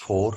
4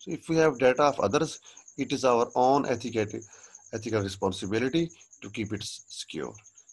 So if we have data of others, it is our own ethical responsibility to keep it secure.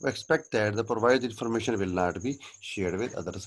We expect that the provided information will not be shared with others.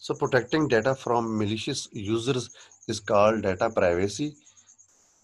So protecting data from malicious users is called data privacy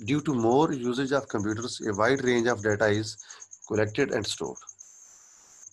Due to more usage of computers, a wide range of data is collected and stored.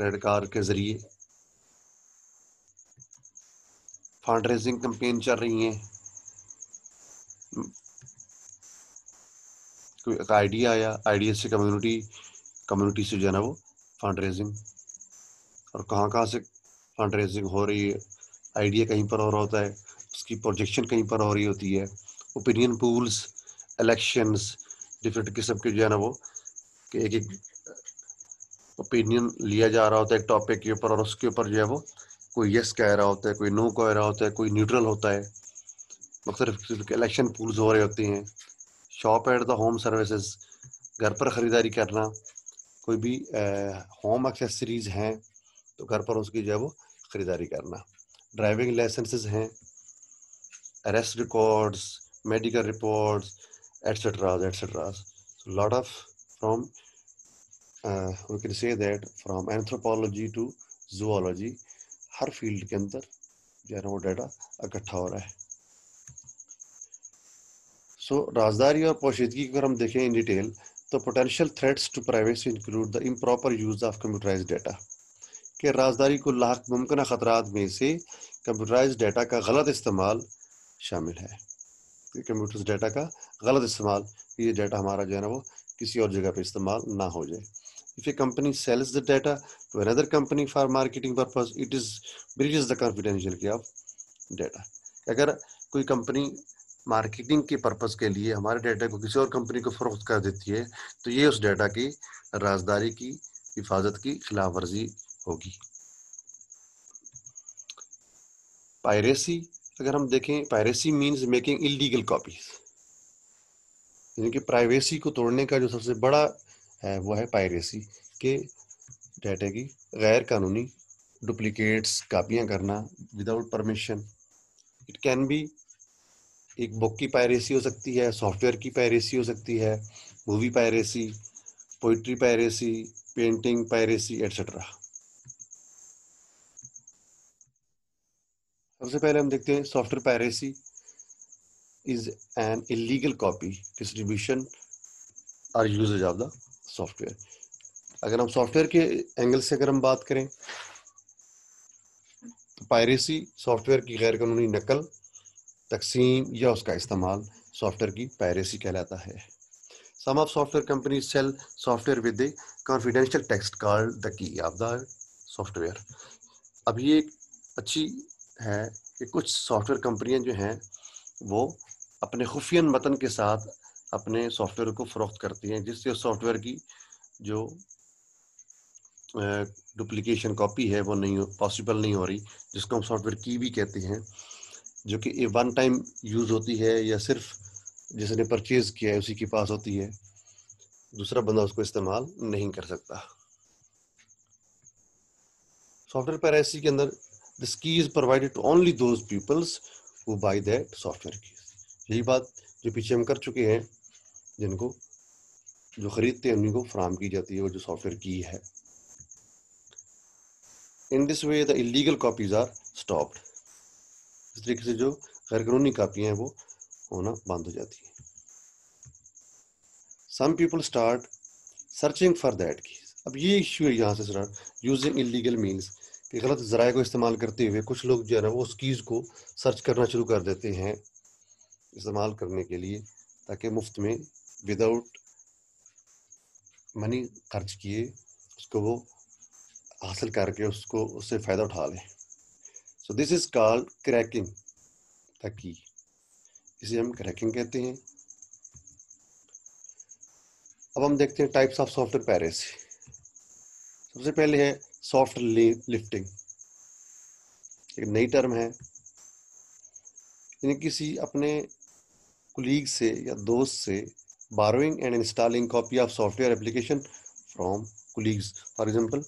Credit card کے ذریعے fund raising campaign چل رہی ہیں. کوئی ایک idea آیا, idea سے community سے جو ہے نا وہ فنڈ ریزنگ, اور کہاں سے فنڈ ریزنگ ہو رہی ہے. آئیڈیا کہیں پر ہو رہا ہوتا ہے, اس کی پروجیکشن کہیں پر ہو رہی ہوتی ہے. اوپینین پولز, الیکشنز, ڈفرینٹ قسم کے جو ہے نا وہ کہ ایک اوپینین لیا جا رہا ہوتا ہے ایک ٹاپک کے اوپر, اور اس کے اوپر جو ہے وہ کوئی یس کہہ رہا ہوتا ہے, کوئی نو کہہ رہا ہوتا ہے, کوئی نیوٹرل ہوتا ہے. مختلف قسم کے الیکشن پولز ہو رہے ہوتے ہیں. Shop at the home services, گھر پر خریداری کرنا. کوئی بھی ہوم ایکسیسریز ہیں تو گھر پر اس کی جو ہے وہ خریداری کرنا. ڈرائیونگ لائسنسز ہیں, arrest records, medical reports, etcetera. Lot of from we can say that from anthropology to zoology, ہر فیلڈ کے اندر جو ہے نا وہ ڈیٹا اکٹھا ہو رہا ہے. رازداری اور پوشیدگی کو اگر ہم دیکھیں ان ڈیٹیل تو potential threats to privacy include the improper use of computerise data, کہ رازداری کو لاحق ممکنہ خطرات میں سے کمپیوٹرائز ڈیٹا کا غلط استعمال شامل ہے. کمپیوٹر ڈیٹا کا غلط استعمال, یہ ڈیٹا ہمارا جو ہے نا وہ کسی اور جگہ پہ استعمال نہ ہو جائے. If a company sells the data to another company for marketing purpose, it is breaches the confidentiality of data. اگر کوئی کمپنی مارکیٹنگ کے پرپز کے لیے ہمارے ڈیٹا کو کسی اور کمپنی کو فروخت کر دیتی ہے تو یہ اس ڈیٹا کی رازداری کی حفاظت کی خلاف ورزی ہوگی. پائریسی اگر ہم دیکھیں, piracy means making illegal copies, یعنی کہ پرائیویسی کو توڑنے کا جو سب سے بڑا ہے وہ ہے پائریسی, کہ ڈیٹا کی غیر قانونی ڈپلیکیٹس کاپیاں کرنا without permission. It can be ایک بک کی پائریسی ہو سکتی ہے, سافٹ ویئر کی پائریسی ہو سکتی ہے, movie piracy, poetry piracy, painting piracy, etcetera. سب سے پہلے ہم دیکھتے ہیں software piracy is an illegal copy distribution اور usage of the software. اگر ہم سافٹ ویئر کے اینگل سے اگر ہم بات کریں تو پائریسی سافٹ ویئر کی غیر قانونی نقل, تقسیم یا اس کا استعمال سافٹ ویئر کی پائریسی کہلاتا ہے. Some of software companies sell software with the confidential text called the key of the software. اب یہ ایک اچھی ہے کہ کچھ سافٹ ویئر کمپنیاں جو ہیں وہ اپنے خفیہ متن کے ساتھ اپنے سافٹ ویئر کو فروخت کرتی ہیں, جس سے سافٹ ویئر کی جو ڈپلیکیشن کاپی ہے وہ پاسبل نہیں ہو رہی, جس کو ہم سافٹ ویئر کی بھی کہتے ہیں, جو کہ ون ٹائم یوز ہوتی ہے یا صرف جس نے پرچیز کیا ہے اسی کے پاس ہوتی ہے, دوسرا بندہ اس کو استعمال نہیں کر سکتا. سافٹ ویئر پائریسی کے اندر this key is provided to only those peoples who buy that software کی. یہی بات جو پیچھے ہم کر چکے ہیں, جن کو جو خریدتے ہیں انہیں کو فراہم کی جاتی ہے وہ جو سافٹ ویئر کی ہے. ان دس وے دا انلیگل کاپیز آر اسٹاپڈ, اس طریقے سے جو غیر قانونی کاپیاں ہیں وہ ہونا بند ہو جاتی ہیں. Some people start searching for that keys. اب یہ ایشو ہے یہاں سے اسٹارٹ, یوزنگ انلیگل مینس, کہ غلط ذرائع کو استعمال کرتے ہوئے کچھ لوگ جو ہے نا وہ اس کیز کو سرچ کرنا شروع کر دیتے ہیں استعمال کرنے کے لیے, تاکہ مفت میں وداؤٹ منی خرچ کیے اس کو وہ حاصل کر کے اس سے فائدہ اٹھا لیں. سو دس از کالڈ کریکنگ دا کی, اسے ہم کریکنگ کہتے ہیں. اب ہم دیکھتے ہیں types of software piracy. سب سے پہلے ہے سافٹ لفٹنگ, ایک نئی ٹرم ہے, یعنی کسی اپنے کولیگ سے یا دوست سے borrowing and installing copy of soft where application from colleagues. For example,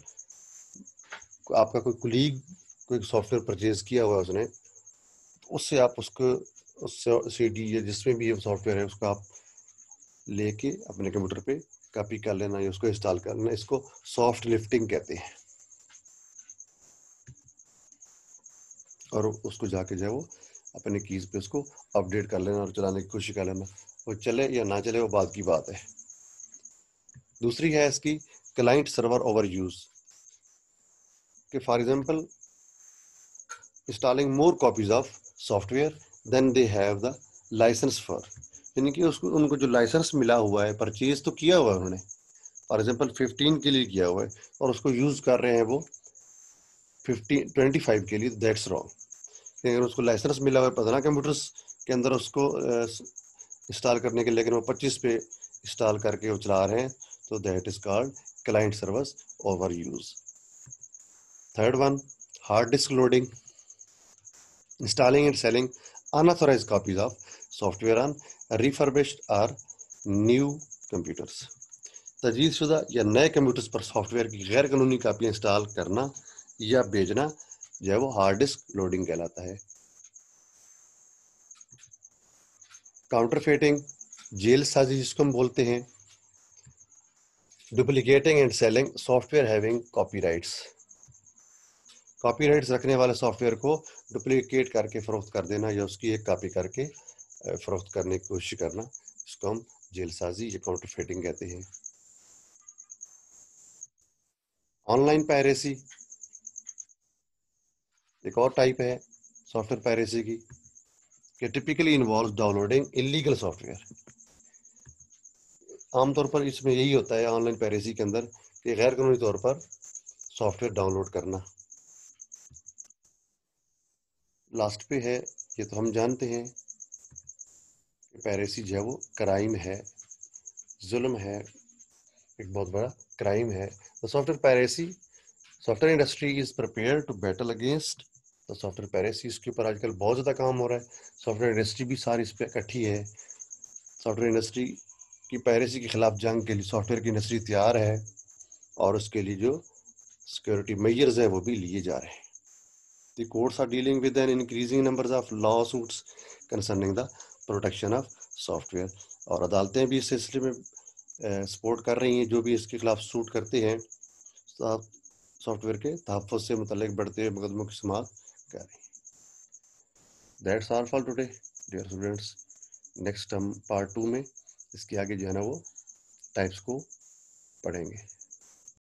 آپ کا کوئی کولیگ کوئی سافٹ ویئر پرچیز کیا ہوا ہے اس نے, اس سے آپ اس سی ڈی یا جس میں بھی یہ سافٹ ویئر ہے اس کو آپ لے کے اپنے کمپیوٹر پہ کاپی کر لینا یا اس کو انسٹال کر لینا, اس کو سافٹ لفٹنگ کہتے ہیں. اور اس کو جا کے جو ہے وہ اپنے کیز پہ اس کو اپڈیٹ کر لینا اور چلانے کی کوشش کر لینا, وہ چلے یا نہ چلے وہ بات کی بات ہے. دوسری ہے اس کی کلائنٹ سرور اوور یوز. کہ for example installing more copies of software than they have the licence for, یعنی کہ ان کو جو لائسنس ملا ہوا ہے، پرچیز تو کیا ہوا ہے انہوں نے، فار ایگزامپل 15 کے لیے کیا ہوا ہے اور اس کو یوز کر رہے ہیں وہ 25 کے لیے، دیٹس رانگ۔ اگر اس کو لائسنس ملا ہوا ہے 15 کمپیوٹرس کے اندر اس کو انسٹال کرنے کے، لیکن وہ 25 پہ انسٹال کر کے وہ چلا رہے ہیں، تو that is called client service over use. Third one, hard disk loading, installing and selling unauthorized copies of software on refurbished or new computers، تجدید شدہ یا نئے کمپیوٹرز پر سافٹ ویئر کی غیر قانونی کاپیاں انسٹال کرنا یا بیچنا جو ہے وہ ہارڈ ڈسک لوڈنگ کہلاتا ہے۔ کاؤنٹر فیٹنگ، جیل سازی جس کو ہم بولتے ہیں، duplicating and selling software having copyrights, copyrights رکھنے والے سافٹ ویئر کو ڈپلیکیٹ کر کے فروخت کر دینا یا اس کی ایک کاپی کر کے فروخت کرنے کی کوشش کرنا، اس کو ہم جیل سازی یا کاؤنٹر فیٹنگ کہتے ہیں۔ آن لائن پائریسی ایک اور ٹائپ ہے سافٹ ویئر پائریسی کی، کہ typically involves down loading illegal soft where. عام طور پر اس میں یہی ہوتا ہے آن لائن پائریسی کے اندر کہ غیر قانونی طور پر سافٹ ویئر ڈاؤن لوڈ کرنا۔ لاسٹ پہ ہے، یہ تو ہم جانتے ہیں کہ پائریسی جو ہے وہ کرائم ہے، ظلم ہے، ایک بہت بڑا کرائم ہے۔ Software piracy, software industry is prepare to battle against software piracy. اس کے اوپر آج کل بہت زیادہ کام ہو رہا ہے، سافٹ ویئر انڈسٹری بھی ساری اس پہ اکٹھی ہے۔ سافٹ ویئر انڈسٹری کی پائریسی کے خلاف جنگ کے لیے سافٹ ویئر کی انڈسٹری تیار ہے، اور اس کے لیے جو سیکورٹی میجرز ہیں وہ بھی لیے جا رہے ہیں۔ The courts are dealing with an increasing numbers of lawsuits concerning the protection of software، اور عدالتیں بھی اس سلسلے میں سپورٹ کر رہی ہیں، جو بھی اس کے خلاف سوٹ کرتے ہیں سافٹ ویئر کے تحفظ سے متعلق بڑھتے ہوئے مقدموں کی سماعت کر رہی ہیں۔ That's all for today dear students۔ Next ہم پارٹ 2 میں اس کے آگے جو ہے نا وہ ٹائپس کو پڑھیں گے۔